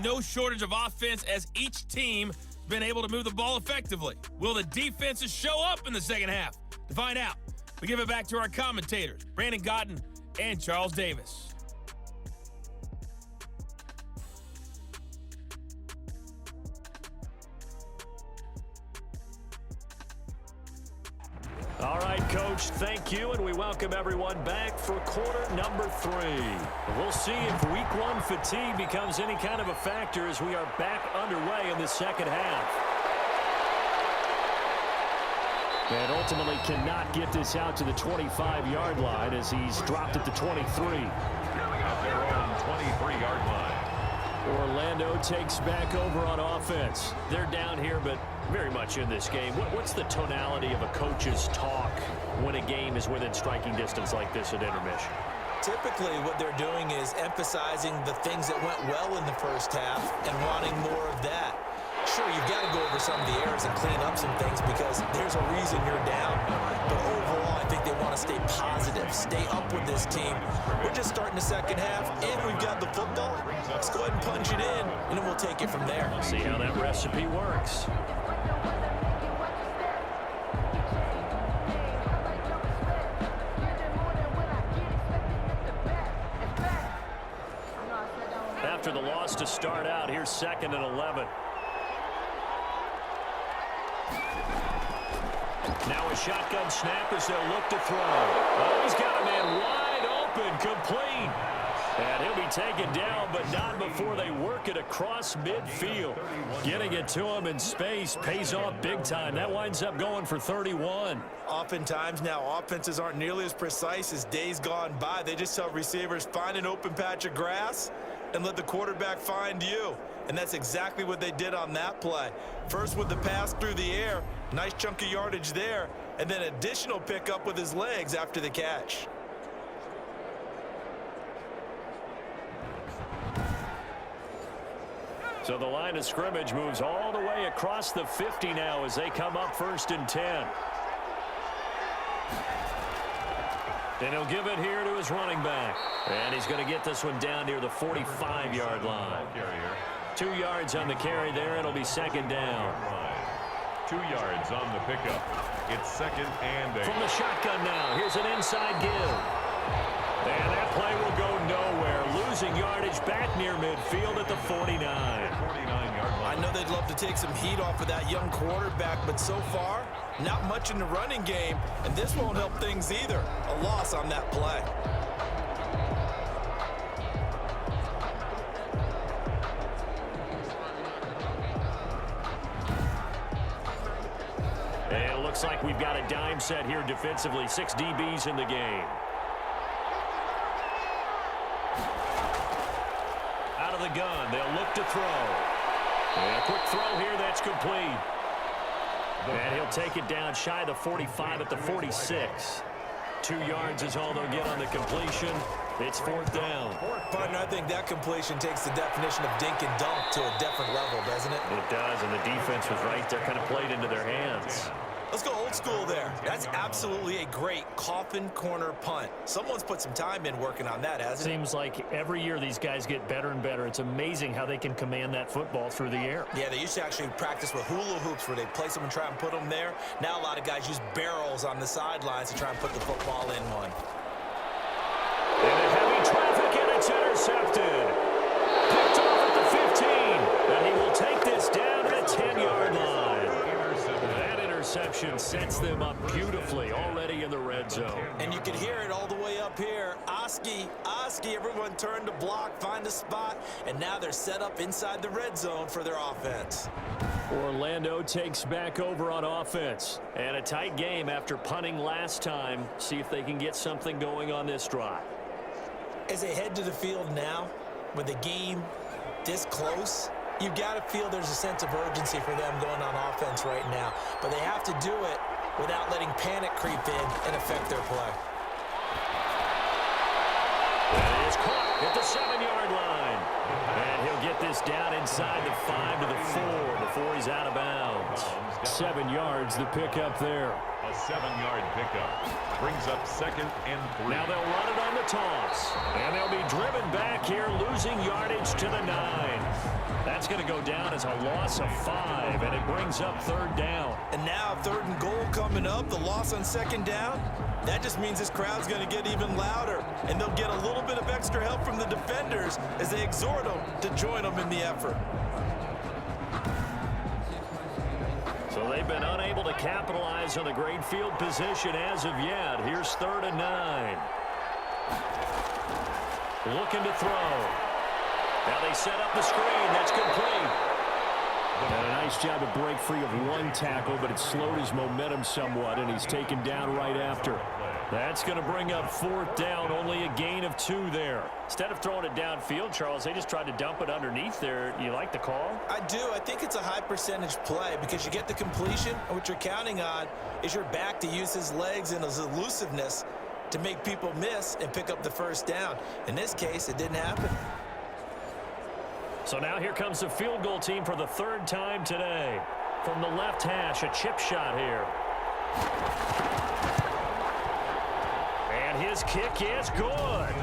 no shortage of offense as each team has been able to move the ball effectively. Will the defenses show up in the second half? To find out, we give it back to our commentators, Brandon Godden and Charles Davis. All right, Coach, thank you, and we welcome everyone back for quarter number 3. We'll see if week 1 fatigue becomes any kind of a factor as we are back underway in the second half. And ultimately cannot get this out to the 25-yard line as he's dropped at the 23. At their own 23-yard line. Orlando takes back over on offense. They're down here, but very much in this game. What's the tonality of a coach's talk when a game is within striking distance like this at intermission? Typically, what they're doing is emphasizing the things that went well in the first half and wanting more of that. Sure, you've got to go over some of the errors and clean up some things because there's a reason you're down. But overall, I think they want to stay positive, stay up with this team. We're just starting the second half, and we've got the football. Let's go ahead and punch it in, and then we'll take it from there. See how that recipe works. After the loss to start out, here's 2nd and 11. Now a shotgun snap as they'll look to throw. Oh, he's got a man wide open, complete. And he'll be taken down, but not before they work it across midfield. Getting it to him in space pays off big time. That winds up going for 31. Oftentimes now, offenses aren't nearly as precise as days gone by. They just tell receivers, find an open patch of grass and let the quarterback find you. And that's exactly what they did on that play. First with the pass through the air, nice chunk of yardage there, and then additional pickup with his legs after the catch. So the line of scrimmage moves all the way across the 50 now as they come up 1st and 10. And he'll give it here to his running back. And he's going to get this one down near the 45-yard line. 2 yards on the carry there. It'll be 2nd down. 2 yards on the pickup. It's 2nd and 8. From the shotgun now. Here's an inside give. And that play will go nowhere. Losing yardage back near midfield at the 49. 49-yard line. I know they'd love to take some heat off of that young quarterback, but so far, not much in the running game, and this won't help things either. A loss on that play. And it looks like we've got a dime set here defensively. 6 DBs in the game. Out of the gun, they'll look to throw. And a quick throw here, that's complete. And he'll take it down shy of the 45 at the 46. 2 yards is all they'll get on the completion. It's 4th down. Partner, I think that completion takes the definition of dink and dunk to a different level, doesn't it? It does, and the defense was right there, kind of played into their hands. Let's go old school there. That's absolutely a great coffin corner punt. Someone's put some time in working on that, hasn't it? Seems like every year these guys get better and better. It's amazing how they can command that football through the air. Yeah, they used to actually practice with hula hoops where they place them and try and put them there. Now a lot of guys use barrels on the sidelines to try and put the football in one. And a heavy traffic, and it's intercepted. Picked off at the 15. And he will take this down at the 10-yard line. That interception sets them up beautifully already in the red zone. And you can hear it all the way up here. Oski, everyone turned to block, find a spot, and now they're set up inside the red zone for their offense. Orlando takes back over on offense. And a tight game after punting last time. See if they can get something going on this drive. As they head to the field now, with the game this close, you've got to feel there's a sense of urgency for them going on offense right now. But they have to do it without letting panic creep in and affect their play. And it's caught at the 7-yard line. And he'll get this down inside the 5 to the 4 before he's out of bounds. 7 yards, the pickup there. A 7-yard pickup brings up 2nd and 3. Now they'll run it on the toss. And they'll be driven back here, losing yardage to the 9. that's going to go down as a loss of 5, and it brings up 3rd down. And now 3rd and goal coming up, the loss on 2nd down. That just means this crowd's going to get even louder, and they'll get a little bit of extra help from the defenders as they exhort them to join them in the effort. So they've been unable to capitalize on the great field position as of yet. Here's 3rd and 9. Looking to throw. Now they set up the screen. That's complete. And a nice job to break free of one tackle, but it slowed his momentum somewhat, and he's taken down right after. That's going to bring up 4th down, only a gain of 2 there. Instead of throwing it downfield, Charles, they just tried to dump it underneath there. You like the call? I do. I think it's a high percentage play because you get the completion, and what you're counting on is your back to use his legs and his elusiveness to make people miss and pick up the 1st down. In this case, it didn't happen. So now here comes the field goal team for the 3rd time today. From the left hash, a chip shot here. And his kick is good.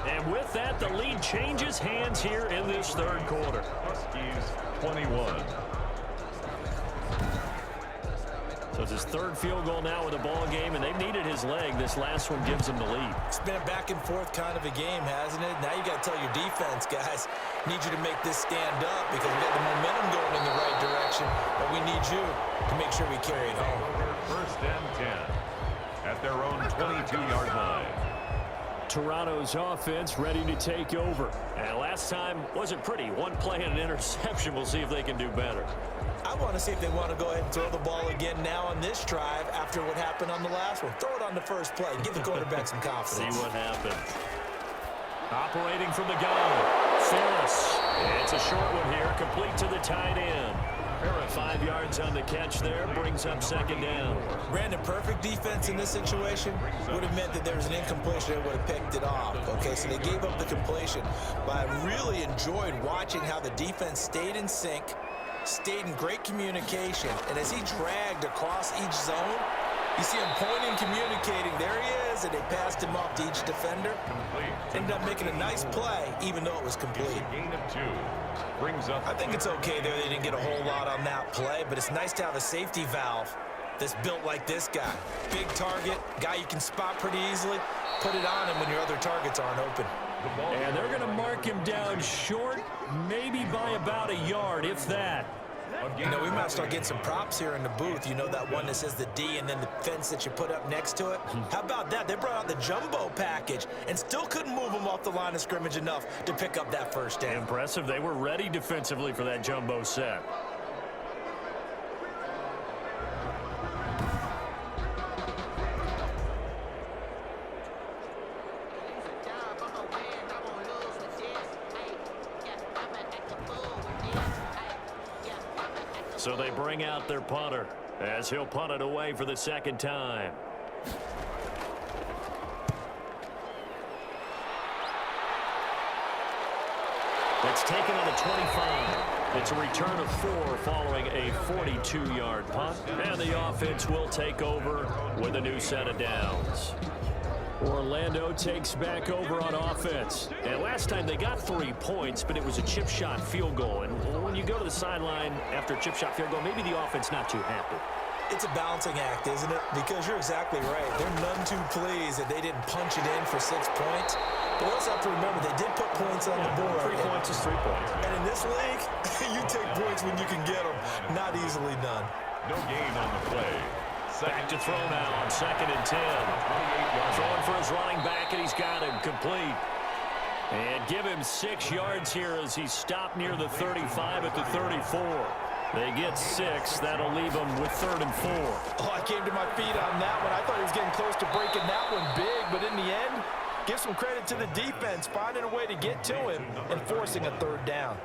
And with that, the lead changes hands here in this 3rd quarter. Huskies 21. So it's his 3rd field goal now with the ball game, and they've needed his leg. This last one gives him the lead. It's been a back and forth kind of a game, hasn't it? Now you got to tell your defense, guys, need you to make this stand up because we got the momentum going in the right direction, but we need you to make sure we carry it home. 1st and 10 at their own 22-yard line. Toronto's offense ready to take over. And last time wasn't pretty. One play and an interception. We'll see if they can do better. I want to see if they want to go ahead and throw the ball again now on this drive after what happened on the last one. Throw it on the first play. Give the quarterback some confidence. See what happens. Operating from the gun. Ferris. It's a short one here. Complete to the tight end. 5 yards on the catch there. Brings up 2nd down. Brandon, perfect defense in this situation would have meant that there was an incompletion that would have picked it off. Okay, so they gave up the completion. But I really enjoyed watching how the defense stayed in sync, stayed in great communication, and as he dragged across each zone, you see him pointing, communicating. There he is, and they passed him off to each defender. Ended up making a nice play, even though it was complete. Gain of 2. Brings up. I think it's okay there. They didn't get a whole lot on that play, but it's nice to have a safety valve that's built like this guy. Big target, guy you can spot pretty easily. Put it on him when your other targets aren't open. And they're going to mark him down short, maybe by about a yard, if that. You know, we might start getting some props here in the booth. You know that one that says the D and then the fence that you put up next to it? How about that? They brought out the jumbo package and still couldn't move them off the line of scrimmage enough to pick up that 1st down. Impressive. They were ready defensively for that jumbo set. So they bring out their punter as he'll punt it away for the 2nd time. It's taken on the 25. It's a return of 4 following a 42-yard punt. And the offense will take over with a new set of downs. Orlando takes back over on offense. And last time they got 3 points, but it was a chip shot field goal. And when you go to the sideline after a chip shot field goal, maybe the offense not too happy. It's a balancing act, isn't it? Because you're exactly right. They're none too pleased that they didn't punch it in for 6 points. But we also have to remember they did put points on the board. 3 points is 3 points. And in this league, you take points when you can get them. Not easily done. No gain on the play. Back to throw now on 2nd and 10. Throwing for his running back, and he's got him complete. And give him 6 yards here as he stopped near the 35 at the 34. They get 6. That'll leave them with 3rd and 4. Oh, I came to my feet on that one. I thought he was getting close to breaking that one big, but in the end, give some credit to the defense, finding a way to get to him and forcing a 3rd down.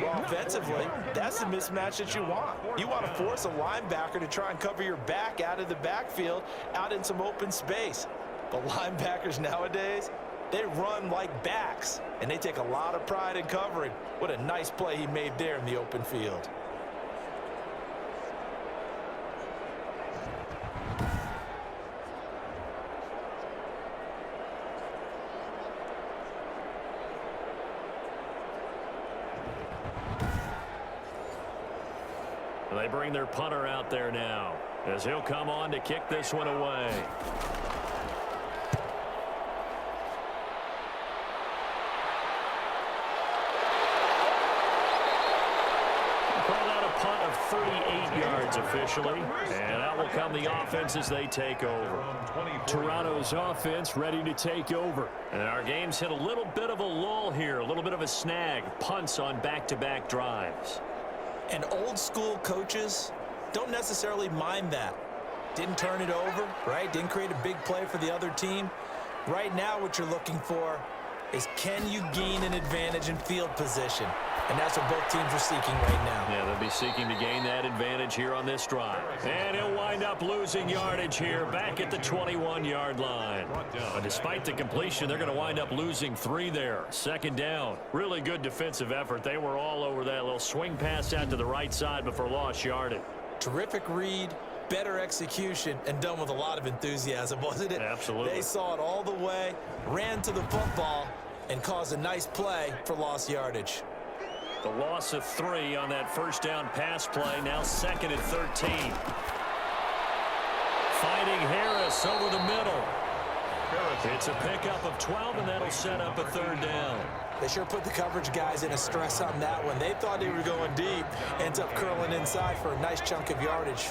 Well, offensively, that's the mismatch that you want. You want to force a linebacker to try and cover your back out of the backfield, out in some open space. The linebackers nowadays, they run like backs, and they take a lot of pride in covering. What a nice play he made there in the open field. And they bring their punter out there now as he'll come on to kick this one away. Call that a punt of 38 yards officially. And out will come the offense as they take over. Toronto's offense ready to take over. And our game's hit a little bit of a lull here, a little bit of a snag. Punts on back-to-back drives. And old school coaches don't necessarily mind that. Didn't turn it over, right? Didn't create a big play for the other team. Right now what you're looking for is, can you gain an advantage in field position? And that's what both teams are seeking right now. Yeah, they'll be seeking to gain that advantage here on this drive. And he'll wind up losing yardage here back at the 21-yard line. But despite the completion, they're going to wind up losing 3 there. Second down. Really good defensive effort. They were all over that little swing pass out to the right side before lost yardage. Terrific read, better execution, and done with a lot of enthusiasm, wasn't it? Absolutely. They saw it all the way, ran to the football, and caused a nice play for lost yardage. The loss of 3 on that first down pass play, now 2nd and 13. Finding Harris over the middle. It's a pickup of 12, and that'll set up a 3rd down. They sure put the coverage guys in a stress on that one. They thought they were going deep. Ends up curling inside for a nice chunk of yardage.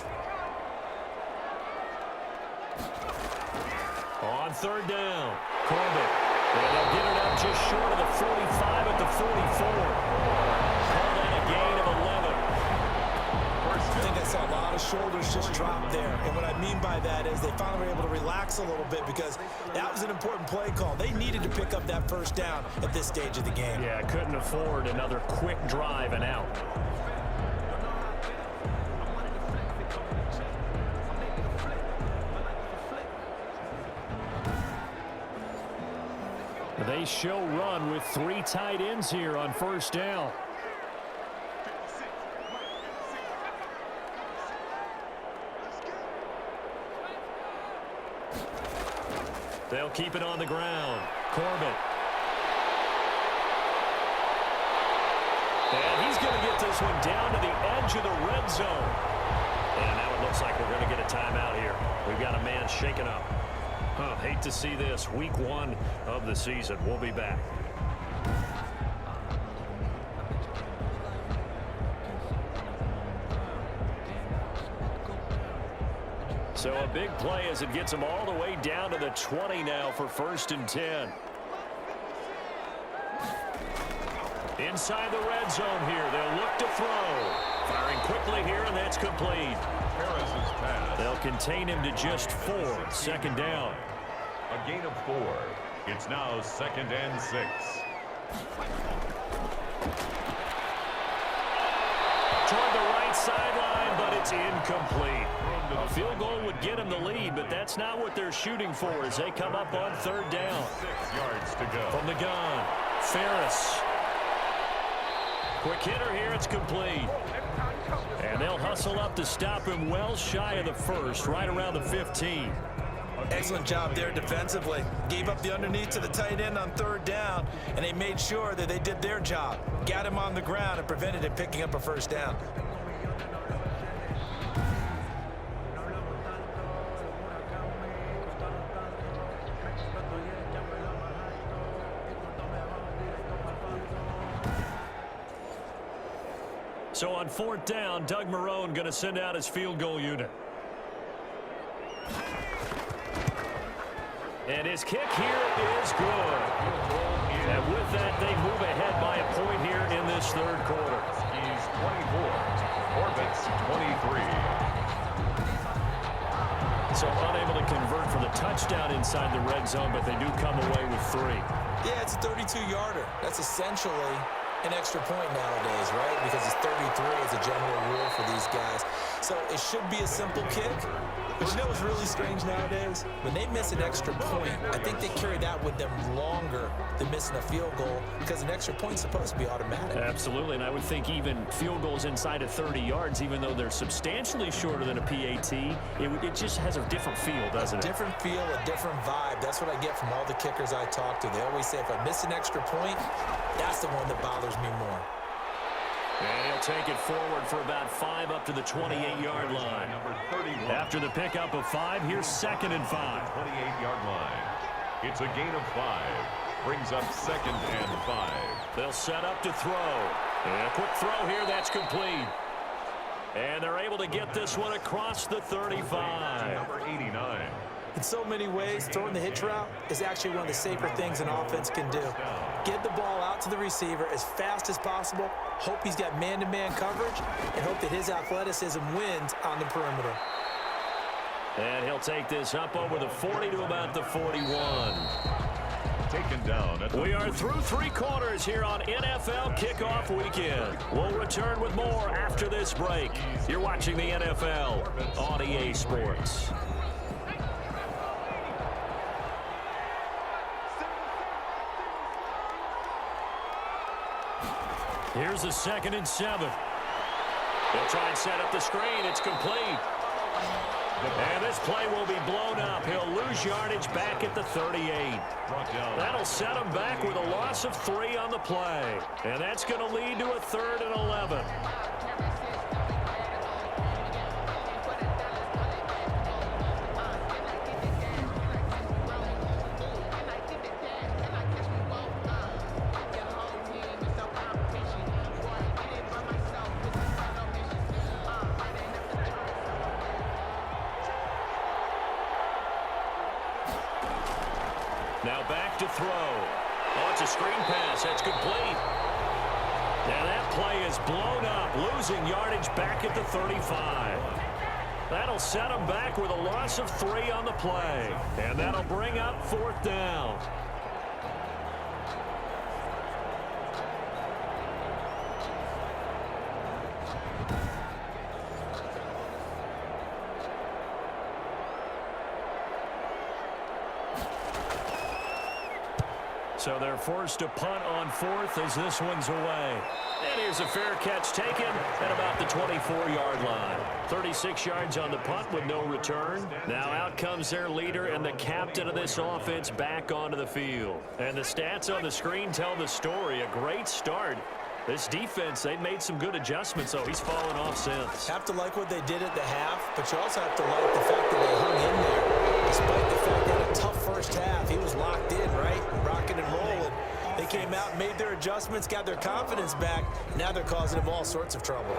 On 3rd down, Corbett. And they'll get it up just short of the 45 at the 44. Call that a gain of 11. I think I saw a lot of shoulders just drop there. And what I mean by that is they finally were able to relax a little bit because that was an important play call. They needed to pick up that first down at this stage of the game. Yeah, couldn't afford another quick drive and out. They show run with 3 tight ends here on first down. They'll keep it on the ground. Corbett. And he's going to get this one down to the edge of the red zone. And now it looks like we're going to get a timeout here. We've got a man shaken up. Hate to see this. Week 1 of the season. We'll be back. So a big play as it gets them all the way down to the 20 now for 1st and 10. Inside the red zone here. They'll look to throw. Firing quickly here, and that's complete. Harris's pass. They'll contain him to just 4. 2nd down. A gain of 4. It's now 2nd and 6. Toward the right sideline, but it's incomplete. A field goal would get him the lead, but that's not what they're shooting for as they come up on 3rd down. 6 yards to go. From the gun, Ferris. Quick hitter here, it's complete. And they'll hustle up to stop him well shy of the 1st, right around the 15. Excellent job there defensively. Gave up the underneath to the tight end on 3rd down, and they made sure that they did their job. Got him on the ground and prevented him picking up a 1st down. So on 4th down, Doug Marrone going to send out his field goal unit. And his kick here is good. And with that, they move ahead by a point here in this 3rd quarter. He's 24. Corbett's 23. So unable to convert for the touchdown inside the red zone, but they do come away with 3. Yeah, it's a 32-yarder. That's essentially an extra point nowadays, right? Because it's 33 as a general rule for these guys. So it should be a simple kick. But you know what's really strange nowadays? When they miss an extra point, I think they carry that with them longer than missing a field goal because an extra point's supposed to be automatic. Absolutely, and I would think even field goals inside of 30 yards, even though they're substantially shorter than a PAT, it just has a different feel, doesn't it? A different feel, a different vibe. That's what I get from all the kickers I talk to. They always say if I miss an extra point, that's the one that bothers me more. And he'll take it forward for about 5 up to the 28-yard line. After the pickup of 5, here's 2nd and 5. 28-yard line. It's a gain of 5. Brings up 2nd and 5. They'll set up to throw. And a quick throw here, that's complete. And they're able to get this one across the 35. Number 89. In so many ways, throwing the hitch route is actually one of the safer things an offense can do. Get the ball out to the receiver as fast as possible, hope he's got man-to-man coverage, and hope that his athleticism wins on the perimeter. And he'll take this up over the 40 to about the 41. Taken down. We are through 3 quarters here on NFL Kickoff Weekend. We'll return with more after this break. You're watching the NFL on EA Sports. Here's a 2nd and 7. They'll try and set up the screen. It's complete. And this play will be blown up. He'll lose yardage back at the 38. That'll set him back with a loss of 3 on the play. And that's going to lead to a 3rd and 11. Now back to throw. Oh, it's a screen pass. That's complete. Now that play is blown up, losing yardage back at the 35. That'll set him back with a loss of 3 on the play. And that'll bring up 4th down. So they're forced to punt on 4th as this one's away. And here's a fair catch taken at about the 24-yard line. 36 yards on the punt with no return. Now out comes their leader and the captain of this offense back onto the field. And the stats on the screen tell the story. A great start. This defense, they've made some good adjustments, so he's fallen off since. Have to like what they did at the half, but you also have to like the fact that they hung in there. Despite the fact they had a tough first half, he was locked in, right? Rocking and rolling. They came out, made their adjustments, got their confidence back. Now they're causing him all sorts of trouble.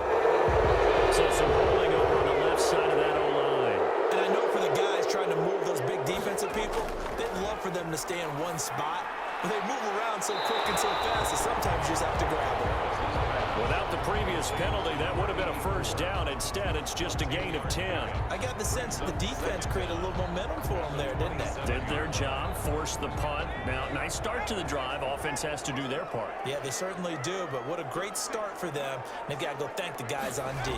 So some rolling over on the left side of that O-line. And I know for the guys trying to move those big defensive people, they'd love for them to stay in one spot. But they move around so quick and so fast that sometimes you just have to grab them. Without the previous penalty, that would have been a 1st down. Instead, it's just a gain of 10. I got the sense that the defense created a little momentum for them there, didn't they? Did their job, forced the punt. Now, nice start to the drive. Offense has to do their part. Yeah, they certainly do, but what a great start for them. They've got to go thank the guys on D.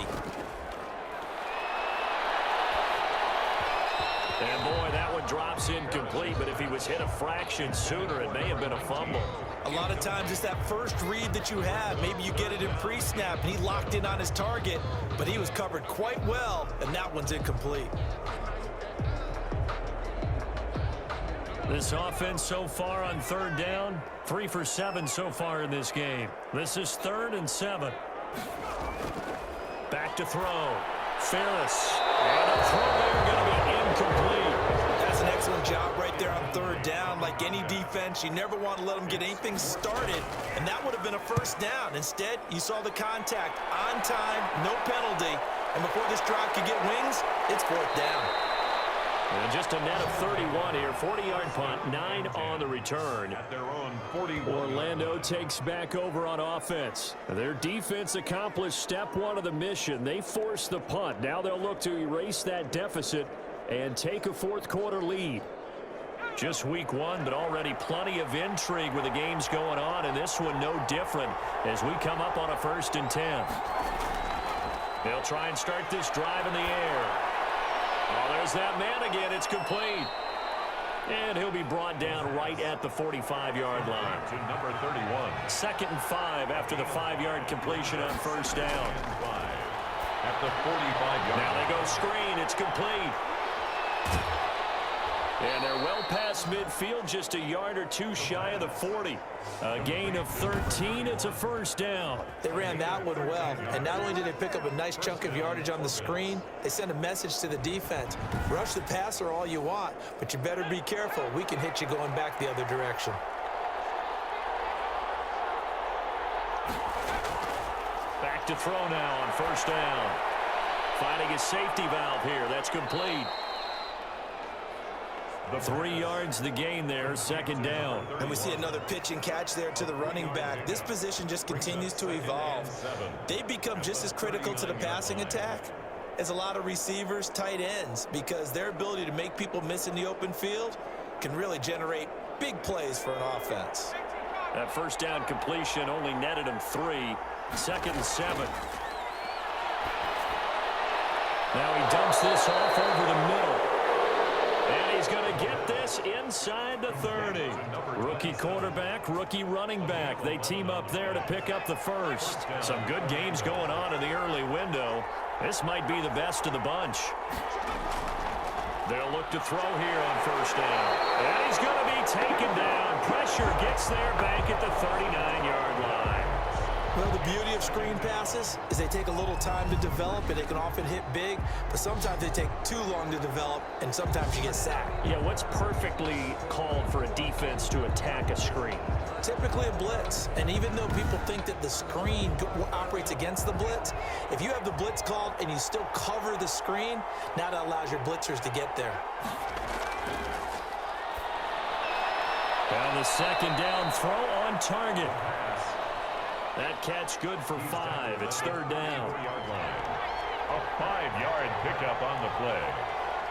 And boy, that one drops incomplete, but if he was hit a fraction sooner, it may have been a fumble. A lot of times it's that first read that you have. Maybe you get it in pre-snap, and he locked in on his target, but he was covered quite well, and that one's incomplete. This offense so far on 3rd down, 3 for 7 so far in this game. This is 3rd and 7. Back to throw. Ferris. And a throw there going to be incomplete. That's an excellent job right there on 3rd down. Like any defense, you never want to let them get anything started, and that would have been a 1st down. Instead, you saw the contact on time, no penalty, and before this drive could get wings, it's 4th down. And just a net of 31 here. 40-yard punt, 9 on the return. At their own 41. Orlando takes back over on offense. Their defense accomplished step 1 of the mission. They forced the punt. Now they'll look to erase that deficit and take a 4th quarter lead. Just week 1, but already plenty of intrigue with the games going on, and this one no different as we come up on a 1st and 10. They'll try and start this drive in the air. Oh, there's that man again. It's complete. And he'll be brought down right at the 45-yard line. To number 31. 2nd and 5 after the 5-yard completion on 1st down. At the 45-yard line. Now they go screen. It's complete. And they're well past midfield, just a yard or two shy of the 40. A gain of 13, it's a first down. They ran that one well, and not only did they pick up a nice chunk of yardage on the screen, they sent a message to the defense. Rush the passer all you want, but you better be careful. We can hit you going back the other direction. Back to throw now on first down. Finding a safety valve here. That's complete. 3 yards the gain there, second down. And we see another pitch and catch there to the running back. This position just continues to evolve. They become just as critical to the passing attack as a lot of receivers, tight ends, because their ability to make people miss in the open field can really generate big plays for an offense. That first down completion only netted him 3. Second and 7. Now he dumps this off over the middle. And he's going to get this inside the 30. Rookie quarterback, rookie running back. They team up there to pick up the first. Some good games going on in the early window. This might be the best of the bunch. They'll look to throw here on first down. And he's going to be taken down. Pressure gets there back at the 39-yard line. Well, the beauty of screen passes is they take a little time to develop, and they can often hit big, but sometimes they take too long to develop, and sometimes you get sacked. Yeah, what's perfectly called for a defense to attack a screen? Typically a blitz, and even though people think that the screen operates against the blitz, if you have the blitz called and you still cover the screen, now that allows your blitzers to get there. And the second down throw on target. That catch good for 5. It's third down. A 5-yard pickup on the play.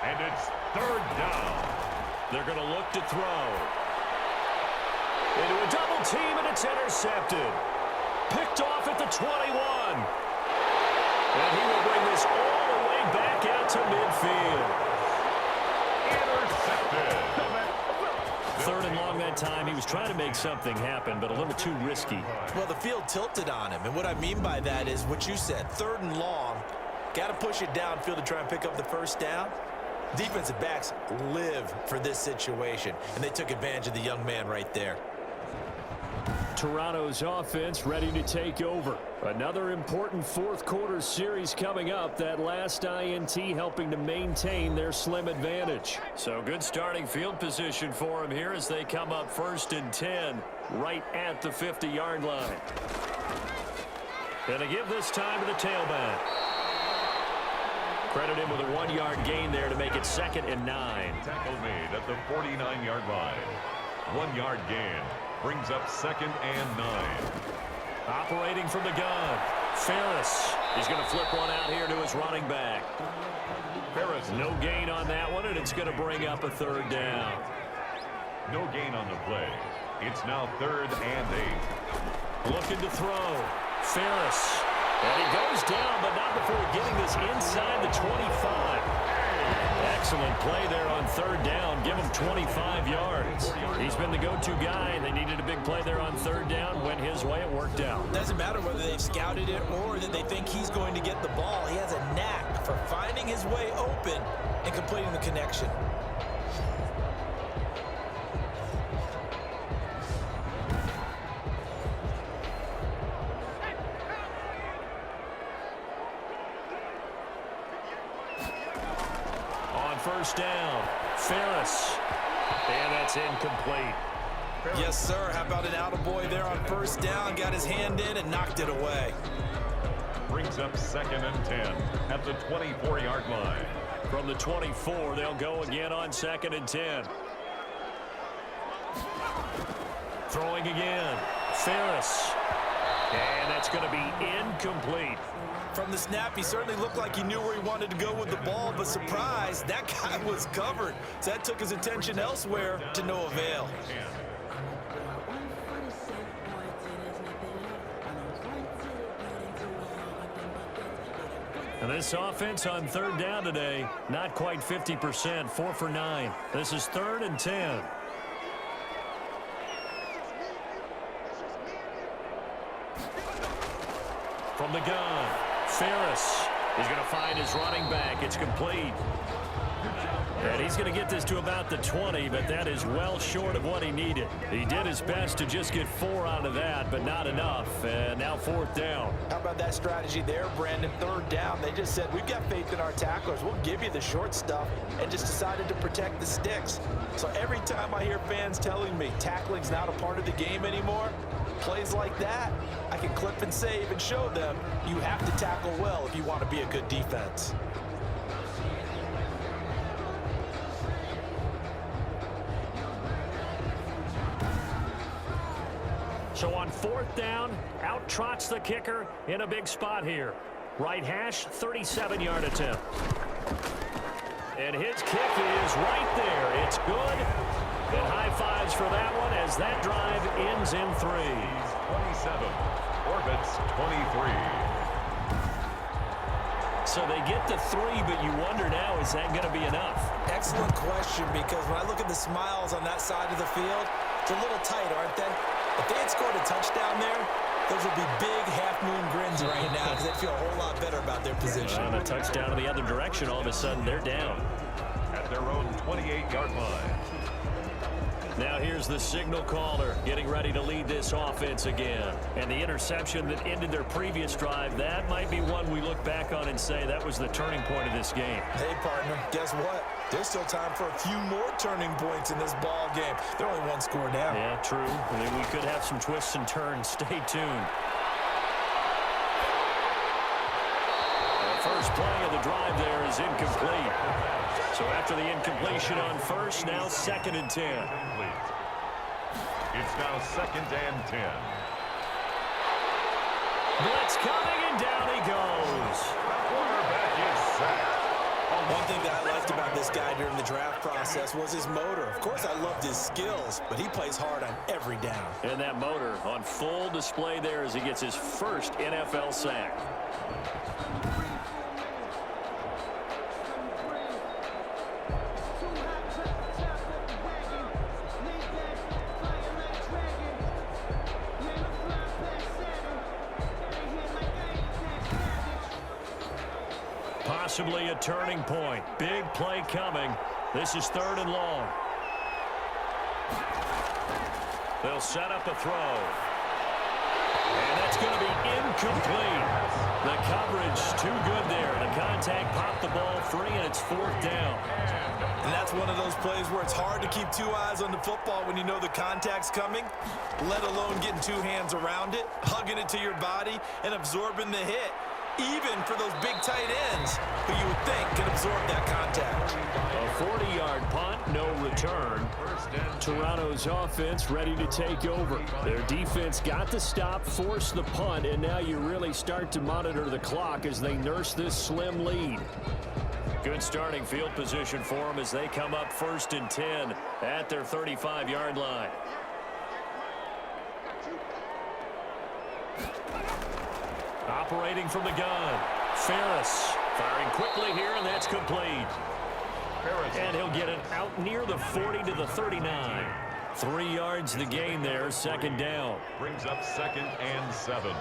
And it's third down. They're going to look to throw. Into a double team, and it's intercepted. Picked off at the 21. And he will bring this all the way back out to midfield. Intercepted. Third and long that time. He was trying to make something happen, but a little too risky. Well, the field tilted on him, and what I mean by that is what you said, third and long. Got to push it downfield to try and pick up the first down. Defensive backs live for this situation, and they took advantage of the young man right there. Toronto's offense ready to take over. Another important fourth quarter series coming up. That last INT helping to maintain their slim advantage. So good starting field position for them here as they come up first and 10 right at the 50-yard line. Gonna give this time to the tailback. Credit him with a 1-yard gain there to make it second and 9. Tackle made at the 49-yard line. 1-yard gain. Brings up second and 9. Operating from the gun. Ferris. He's going to flip one out here to his running back. Ferris. No gain on that one, and it's going to bring up a third down. No gain on the play. It's now third and 8. Looking to throw. Ferris. And he goes down, but not before getting this inside the 25. Excellent play there on third down. Give him 25 yards. He's been the go-to guy, and they needed a big play there on third down. Went his way. It worked out. Doesn't matter whether they've scouted it or that they think he's going to get the ball. He has a knack for finding his way open and completing the connection. First down. Ferris. And that's incomplete. Yes, sir. How about an attaboy there on first down? Got his hand in and knocked it away. Brings up second and 10 at the 24-yard line. From the 24, they'll go again on second and 10. Throwing again. Ferris. And that's going to be incomplete. From the snap, he certainly looked like he knew where he wanted to go with the ball, but surprise, that guy was covered. So that took his attention elsewhere to no avail. And this offense on third down today, not quite 50%, 4 for 9. This is third and 10. From the gun. Ferris is going to find his running back. It's complete. And he's going to get this to about the 20, but that is well short of what he needed. He did his best to just get 4 out of that, but not enough. And now 4th down. How about that strategy there, Brandon? 3rd down. They just said, we've got faith in our tacklers. We'll give you the short stuff, and just decided to protect the sticks. So every time I hear fans telling me tackling's not a part of the game anymore, plays like that, I can clip and save and show them you have to tackle well if you want to be a good defense. So on 4th down, out trots the kicker in a big spot here. Right hash, 37-yard attempt. And his kick is right there. It's good. And high fives for that one as that drive ends in 3. 27. Orbits 23. So they get the 3, but you wonder now, is that going to be enough? Excellent question, because when I look at the smiles on that side of the field, it's a little tight, aren't they? If they had scored a touchdown there, those would be big half-moon grins right now because they'd feel a whole lot better about their position. On a touchdown in the other direction, all of a sudden they're down. At their own 28-yard line. Now here's the signal caller getting ready to lead this offense again. And the interception that ended their previous drive, that might be one we look back on and say that was the turning point of this game. Hey, partner, guess what? There's still time for a few more turning points in this ball game. They're only 1 score down. Yeah, true. I mean, we could have some twists and turns. Stay tuned. The first play of the drive there is incomplete. So after the incompletion on first, now 2nd and 10. It's now 2nd and 10. Blitz coming, and down he goes. Quarterback is sacked. One thing that I liked about this guy during the draft process was his motor. Of course, I loved his skills, but he plays hard on every down. And that motor on full display there as he gets his first NFL sack. Possibly a turning point. Big play coming. This is 3rd and long. They'll set up a throw. And that's going to be incomplete. The coverage too good there. The contact popped the ball free, and it's 4th down. And that's one of those plays where it's hard to keep 2 eyes on the football when you know the contact's coming, let alone getting 2 hands around it, hugging it to your body, and absorbing the hit. Even for those big tight ends who you would think can absorb that contact. A 40-yard punt, no return. Toronto's offense ready to take over. Their defense got the stop, forced the punt, and now you really start to monitor the clock as they nurse this slim lead. Good starting field position for them as they come up 1st and 10 at their 35-yard line. Operating from the gun, Ferris firing quickly here, and that's complete. And he'll get it out near the 40 to the 39. 3 yards the gain there, 2nd down. Brings up 2nd and 7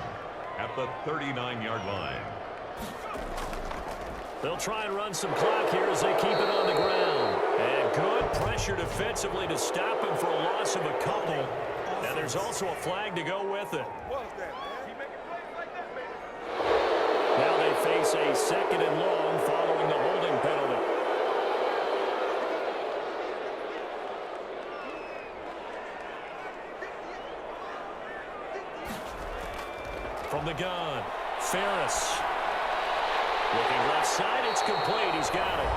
at the 39-yard line. They'll try and run some clock here as they keep it on the ground. And good pressure defensively to stop him for a loss of a couple. And there's also a flag to go with it. Now they face a 2nd and long following the holding penalty. From the gun, Ferris. Looking left side, it's complete. He's got it.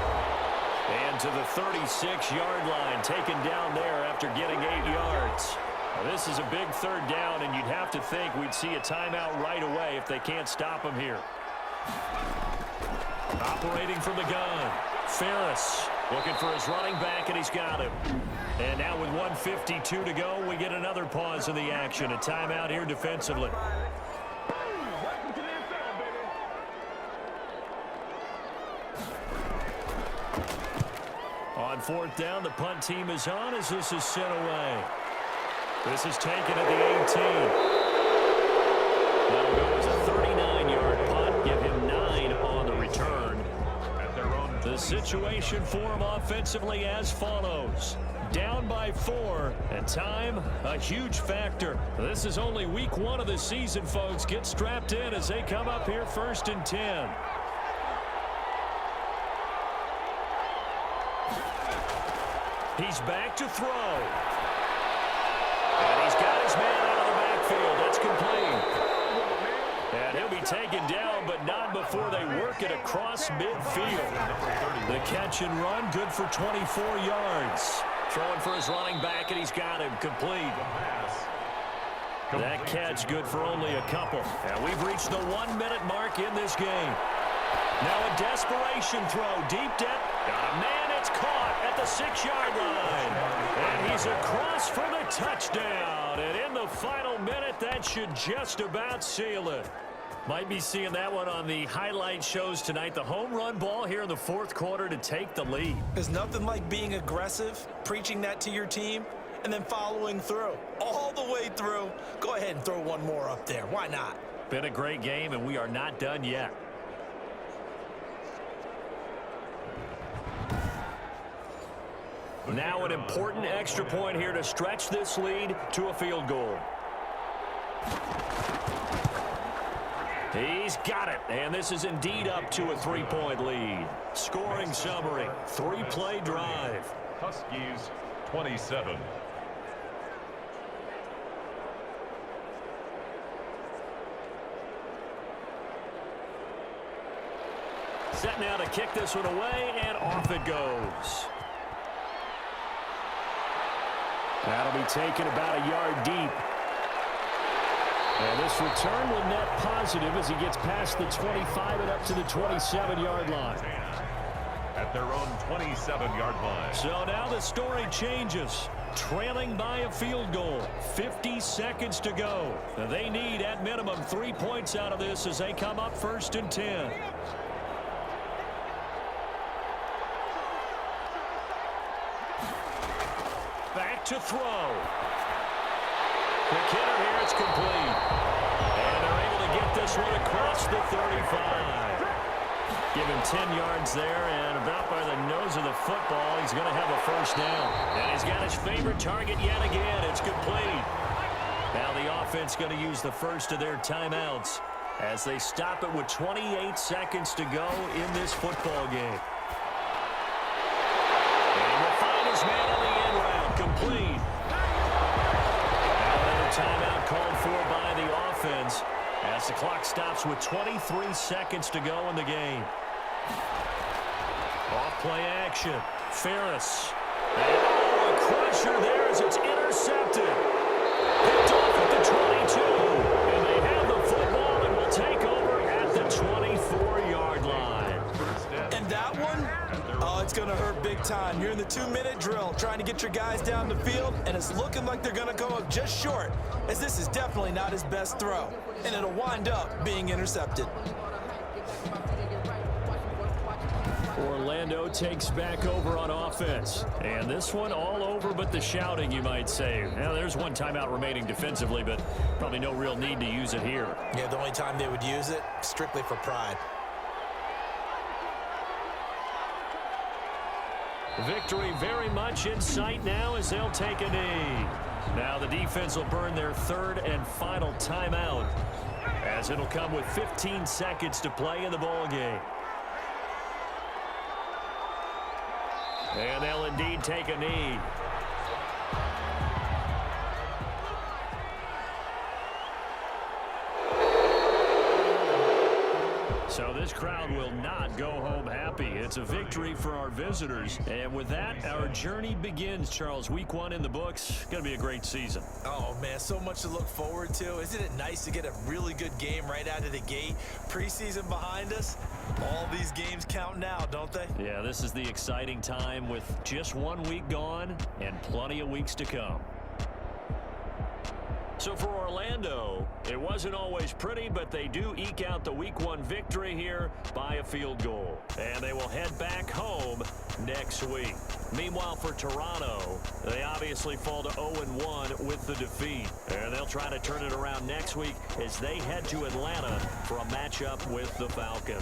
And to the 36-yard line, taken down there after getting 8 yards. Now, this is a big 3rd down, and you'd have to think we'd see a timeout right away if they can't stop him here. Operating from the gun, Ferris looking for his running back, and he's got him. And now with 1:52 to go, we get another pause in the action. A timeout here defensively. On 4th down, the punt team is on as this is sent away. This is taken at the 18. That'll go as a 39-yard punt. Give him 9 on the return. At their own This situation for them offensively as follows. Down by 4, and time, a huge factor. This is only week 1 of the season, folks. Get strapped in as they come up here 1st and 10. He's back to throw. And he's got his man out of the backfield. That's complete. And he'll be taken down, but not before they work it across midfield. The catch and run, good for 24 yards. Throwing for his running back, and he's got him complete. That catch good for only a couple. And we've reached the 1-minute mark in this game. Now a desperation throw, deep depth. Got a man, it's caught at the 6-yard line. And he's across for the touchdown. And in the final minute, that should just about seal it. Might be seeing that one on the highlight shows tonight. The home run ball here in the 4th quarter to take the lead. There's nothing like being aggressive, preaching that to your team, and then following through. All the way through. Go ahead and throw one more up there. Why not? Been a great game, and we are not done yet. Now an important extra point here to stretch this lead to a field goal. He's got it, and this is indeed up to a 3-point lead. Scoring summary, 3-play drive. Huskies 27. Set now to kick this one away, and off it goes. That'll be taken about a yard deep. And this return will net positive as he gets past the 25 and up to the 27-yard line. At their own 27-yard line. So now the story changes. Trailing by a field goal. 50 seconds to go. They need at minimum 3 points out of this as they come up 1st and 10. Back to throw. Quick hitter here, it's complete. And they're able to get this one across the 35. Give him 10 yards there, and about by the nose of the football, he's going to have a 1st down. And he's got his favorite target yet again. It's complete. Now the offense going to use the first of their timeouts as they stop it with 28 seconds to go in this football game. And he will find his man on the end route, complete. Timeout called for by the offense as the clock stops with 23 seconds to go in the game. Off-play action. Ferris. And a crusher there as it's intercepted. Picked off at the 22. And they have the football and will take over at the 24-yard line. And that one, oh, it's going to hurt big time. You're in the 2-minute drill trying to get your guys down the field, and it's looking like they're going to come up just short, as this is definitely not his best throw, and it'll wind up being intercepted. Orlando takes back over on offense. And this one all over but the shouting, you might say. Now, there's one timeout remaining defensively, but probably no real need to use it here. Yeah, the only time they would use it, strictly for pride. Victory very much in sight now as they'll take a knee. Now the defense will burn their 3rd and final timeout as it'll come with 15 seconds to play in the ball game. And they'll indeed take a knee. So this crowd will not go home happy. It's a victory for our visitors. And with that, our journey begins, Charles. Week 1 in the books. Going to be a great season. Oh, man, so much to look forward to. Isn't it nice to get a really good game right out of the gate? Preseason behind us. All these games count now, don't they? Yeah, this is the exciting time with just 1 week gone and plenty of weeks to come. So for Orlando, it wasn't always pretty, but they do eke out the Week 1 victory here by a field goal. And they will head back home next week. Meanwhile, for Toronto, they obviously fall to 0-1 with the defeat. And they'll try to turn it around next week as they head to Atlanta for a matchup with the Falcons.